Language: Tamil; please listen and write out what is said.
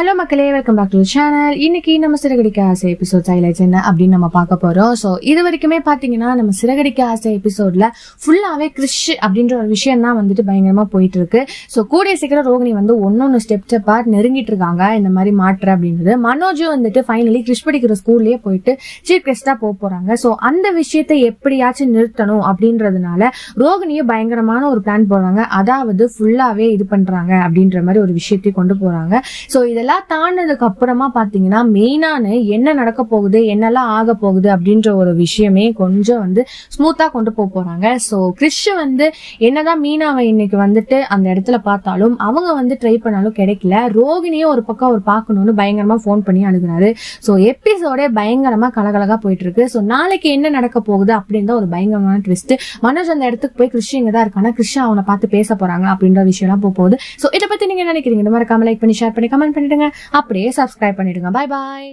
ஹலோ மக்களே, வெல்கம் பேக் டு சேனல். இன்னைக்கு நம்ம சிறகடிக்க ஆசை எபிசோட் ஹைலைட்ஸ் என்ன அப்படின்னு நம்ம பார்க்க போறோம். ஸோ இது வரைக்குமே பாத்தீங்கன்னா நம்ம சிறகடிக்க ஆசை எபிசோட்ல ஃபுல்லாவே கிறிஷ் அப்படின்ற ஒரு விஷயம் தான் வந்துட்டு பயங்கரமா போயிட்டு இருக்கு. ஸோ கூடிய சீக்கிரம் ரோகிணி வந்து ஒன்னொன்னு ஸ்டெப் நெருங்கிட்டு இருக்காங்க இந்த மாதிரி மாற்ற அப்படின்றது. மனோஜும் வந்துட்டு ஃபைனலி கிறிஷ் படிக்கிற ஸ்கூல்லயே போயிட்டு சீஃப் கெஸ்டா போறாங்க. ஸோ அந்த விஷயத்தை எப்படியாச்சும் நிறுத்தணும் அப்படின்றதுனால ரோகிணியும் பயங்கரமான ஒரு பிளான் போடுறாங்க. அதாவது ஃபுல்லாவே இது பண்றாங்க அப்படின்ற மாதிரி ஒரு விஷயத்தையும் கொண்டு போறாங்க. ஸோ இதெல்லாம் தாண்டதுக்கு அப்புறமா பாத்தீங்கன்னா மெயினான என்ன நடக்க போகுது, என்னெல்லாம் ஆக போகுது அப்படின்ற ஒரு விஷயமே கொஞ்சம் வந்து ஸ்மூத்தா கொண்டு போறாங்க. சோ கிறிஷ் வந்து என்னதான் மீனாவை இன்னைக்கு வந்துட்டு அந்த இடத்துல பார்த்தாலும் அவங்க வந்து ட்ரை பண்ணாலும் கிடைக்கல. ரோகிணியும் ஒரு பக்கம் அவர் பார்க்கணும்னு பயங்கரமா போன் பண்ணி அழுகுறாரு. சோ எபிசோடே பயங்கரமா கலகலகா போயிட்டு இருக்கு. சோ நாளைக்கு என்ன நடக்க போகுது அப்படின்னு ஒரு பயங்கரமான ட்விஸ்ட். மனோஜ் அந்த இடத்துக்கு போய் கிறிஷ் இங்கதான் இருக்கானா, கிறிஷ் அவனை பார்த்து பேச போறாங்க அப்படின்ற விஷயம் எல்லாம் போகுது. சோ இதை பத்தி நீங்க நினைக்கிறீங்க? இந்த மாதிரி லைக் பண்ணி ஷேர் பண்ணி கமெண்ட் பண்ணிடுங்க. அப்படியே சப்ஸ்கிரைப் பண்ணிடுங்க. Bye bye.